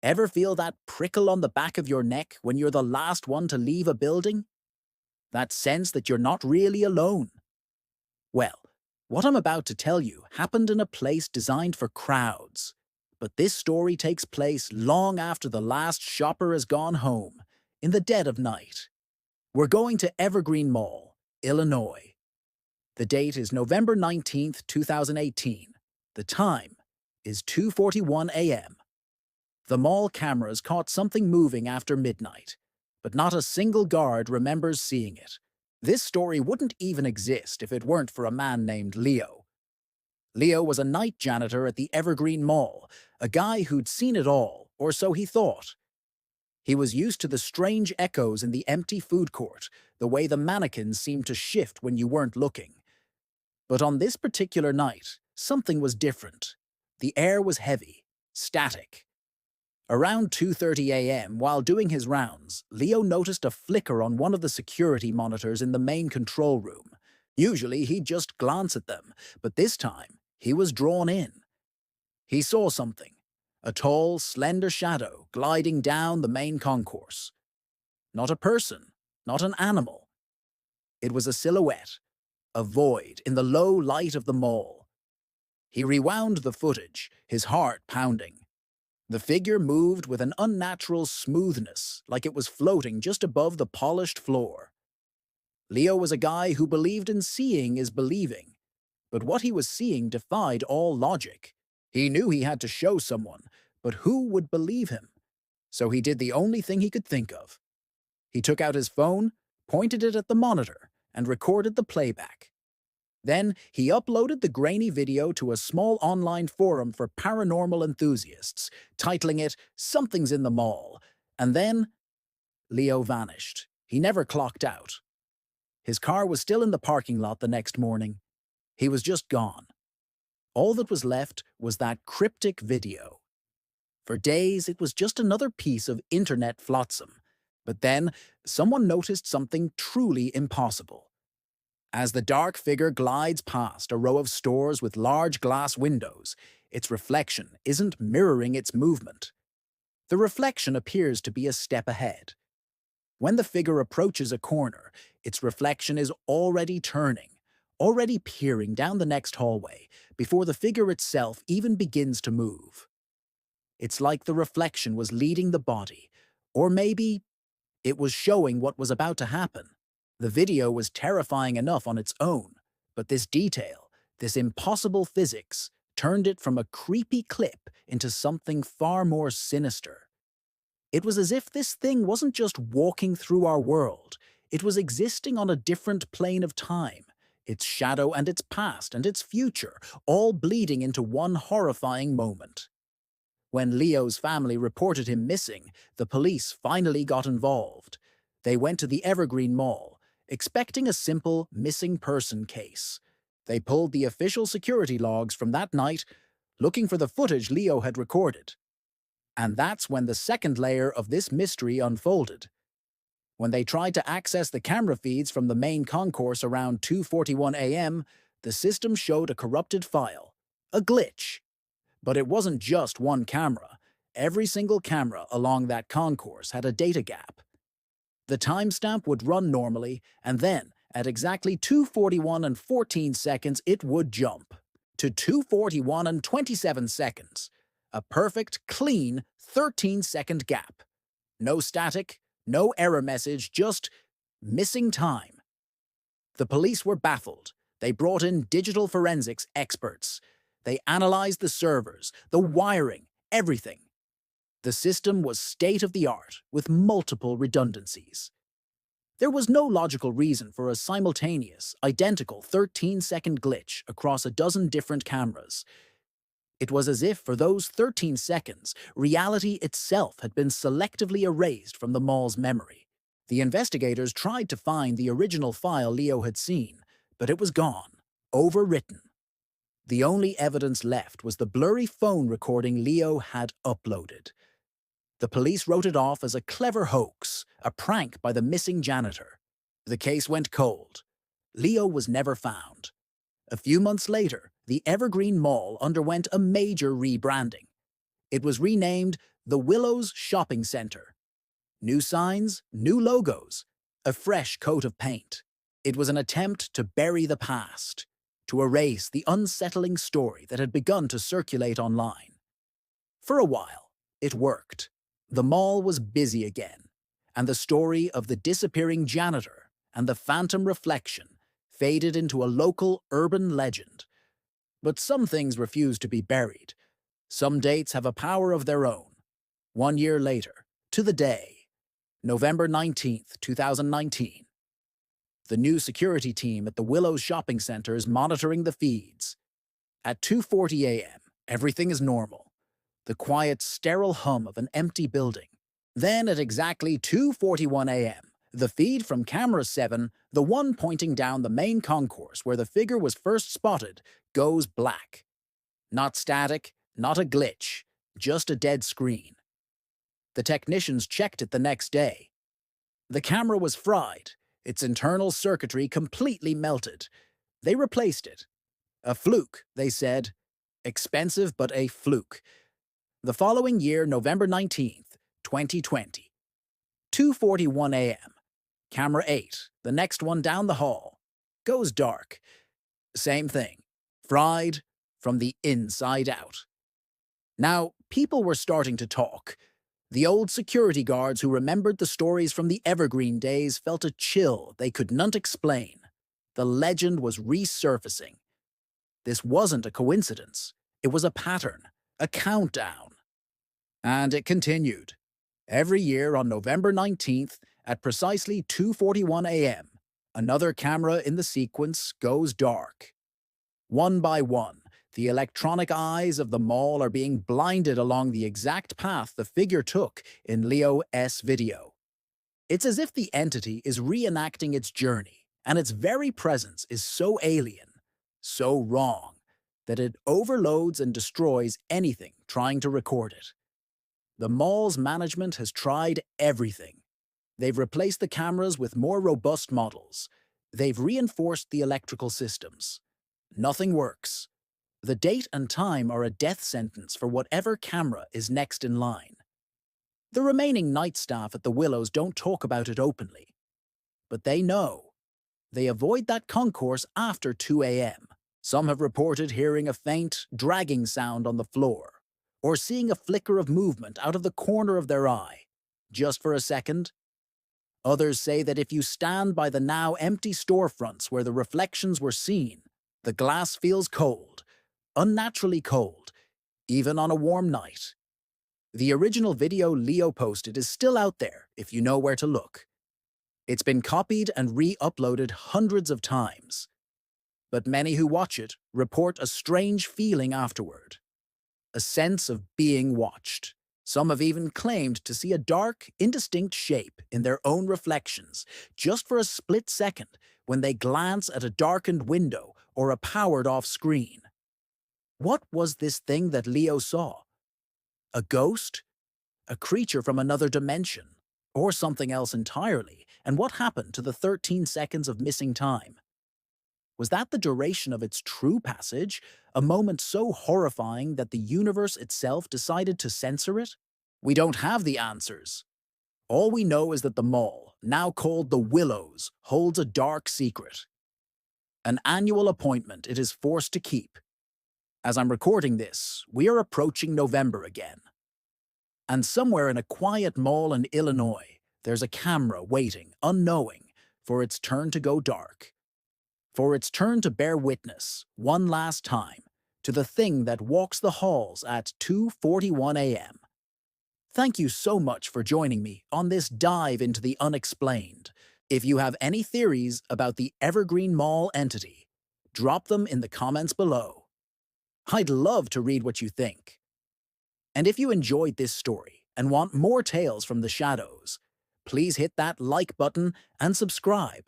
Ever feel that prickle on the back of your neck when you're the last one to leave a building? That sense that you're not really alone? Well, what I'm about to tell you happened in a place designed for crowds. But this story takes place long after the last shopper has gone home, in the dead of night. We're going to Evergreen Mall, Illinois. The date is November 19th, 2018. The time is 2:41 a.m. The mall cameras caught something moving after midnight, but not a single guard remembers seeing it. This story wouldn't even exist if it weren't for a man named Leo. Leo was a night janitor at the Evergreen Mall, a guy who'd seen it all, or so he thought. He was used to the strange echoes in the empty food court, the way the mannequins seemed to shift when you weren't looking. But on this particular night, something was different. The air was heavy, static. Around 2:30 a.m., while doing his rounds, Leo noticed a flicker on one of the security monitors in the main control room. Usually, he'd just glance at them, but this time, he was drawn in. He saw something, a tall, slender shadow gliding down the main concourse. Not a person, not an animal. It was a silhouette, a void in the low light of the mall. He rewound the footage, his heart pounding. The figure moved with an unnatural smoothness, like it was floating just above the polished floor. Leo was a guy who believed in seeing is believing, but what he was seeing defied all logic. He knew he had to show someone, but who would believe him? So he did the only thing he could think of. He took out his phone, pointed it at the monitor, and recorded the playback. Then he uploaded the grainy video to a small online forum for paranormal enthusiasts, titling it "Something's in the Mall." And then Leo vanished. He never clocked out. His car was still in the parking lot the next morning. He was just gone. All that was left was that cryptic video. For days, it was just another piece of internet flotsam. But then, someone noticed something truly impossible. As the dark figure glides past a row of stores with large glass windows, its reflection isn't mirroring its movement. The reflection appears to be a step ahead. When the figure approaches a corner, its reflection is already turning, already peering down the next hallway, before the figure itself even begins to move. It's like the reflection was leading the body, or maybe it was showing what was about to happen. The video was terrifying enough on its own, but this detail, this impossible physics, turned it from a creepy clip into something far more sinister. It was as if this thing wasn't just walking through our world, it was existing on a different plane of time, its shadow and its past and its future, all bleeding into one horrifying moment. When Leo's family reported him missing, the police finally got involved. They went to the Evergreen Mall, expecting a simple missing person case. They pulled the official security logs from that night, looking for the footage Leo had recorded. And that's when the second layer of this mystery unfolded. When they tried to access the camera feeds from the main concourse around 2:41 a.m., the system showed a corrupted file, a glitch. But it wasn't just one camera. Every single camera along that concourse had a data gap. The timestamp would run normally, and then, at exactly 2:41 and 14 seconds, it would jump to 2:41 and 27 seconds. A perfect, clean 13-second gap. No static, no error message, just missing time. The police were baffled. They brought in digital forensics experts. They analyzed the servers, the wiring, everything. The system was state-of-the-art, with multiple redundancies. There was no logical reason for a simultaneous, identical 13-second glitch across a dozen different cameras. It was as if, for those 13 seconds, reality itself had been selectively erased from the mall's memory. The investigators tried to find the original file Leo had seen, but it was gone, overwritten. The only evidence left was the blurry phone recording Leo had uploaded. The police wrote it off as a clever hoax, a prank by the missing janitor. The case went cold. Leo was never found. A few months later, the Evergreen Mall underwent a major rebranding. It was renamed The Willows Shopping Center. New signs, new logos, a fresh coat of paint. It was an attempt to bury the past, to erase the unsettling story that had begun to circulate online. For a while, it worked. The mall was busy again, and the story of the disappearing janitor and the phantom reflection faded into a local urban legend. But some things refuse to be buried. Some dates have a power of their own. 1 year later, to the day, November 19th, 2019. The new security team at the Willows Shopping Center is monitoring the feeds. At 2:40 a.m., everything is normal. The quiet, sterile hum of an empty building. Then at exactly 2:41 a.m., the feed from Camera 7, the one pointing down the main concourse where the figure was first spotted, goes black. Not static, not a glitch, just a dead screen. The technicians checked it the next day. The camera was fried, its internal circuitry completely melted. They replaced it. A fluke, they said. Expensive, but a fluke. The following year, November 19th, 2020. 2:41 a.m. Camera 8, the next one down the hall. Goes dark. Same thing. Fried from the inside out. Now, people were starting to talk. The old security guards who remembered the stories from the Evergreen days felt a chill they could not explain. The legend was resurfacing. This wasn't a coincidence. It was a pattern, a countdown. And it continued. Every year on November 19th, at precisely 2:41 a.m., another camera in the sequence goes dark. One by one, the electronic eyes of the mall are being blinded along the exact path the figure took in Leo S. video. It's as if the entity is reenacting its journey, and its very presence is so alien, so wrong, that it overloads and destroys anything trying to record it. The mall's management has tried everything. They've replaced the cameras with more robust models. They've reinforced the electrical systems. Nothing works. The date and time are a death sentence for whatever camera is next in line. The remaining night staff at the Willows don't talk about it openly. But they know. They avoid that concourse after 2 a.m. Some have reported hearing a faint, dragging sound on the floor, or seeing a flicker of movement out of the corner of their eye, just for a second. Others say that if you stand by the now empty storefronts where the reflections were seen, the glass feels cold, unnaturally cold, even on a warm night. The original video Leo posted is still out there if you know where to look. It's been copied and re-uploaded hundreds of times. But many who watch it report a strange feeling afterward. A sense of being watched. Some have even claimed to see a dark, indistinct shape in their own reflections, just for a split second when they glance at a darkened window or a powered-off screen. What was this thing that Leo saw? A ghost? A creature from another dimension? Or something else entirely? And what happened to the 13 seconds of missing time? Was that the duration of its true passage, a moment so horrifying that the universe itself decided to censor it? We don't have the answers. All we know is that the mall, now called the Willows, holds a dark secret. An annual appointment it is forced to keep. As I'm recording this, we are approaching November again. And somewhere in a quiet mall in Illinois, there's a camera waiting, unknowing, for its turn to go dark. For its turn to bear witness, one last time, to the thing that walks the halls at 2:41 a.m. Thank you so much for joining me on this dive into the unexplained. If you have any theories about the Evergreen Mall entity, drop them in the comments below. I'd love to read what you think. And if you enjoyed this story and want more tales from the shadows, please hit that like button and subscribe.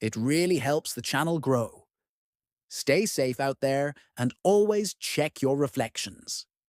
It really helps the channel grow. Stay safe out there and always check your reflections.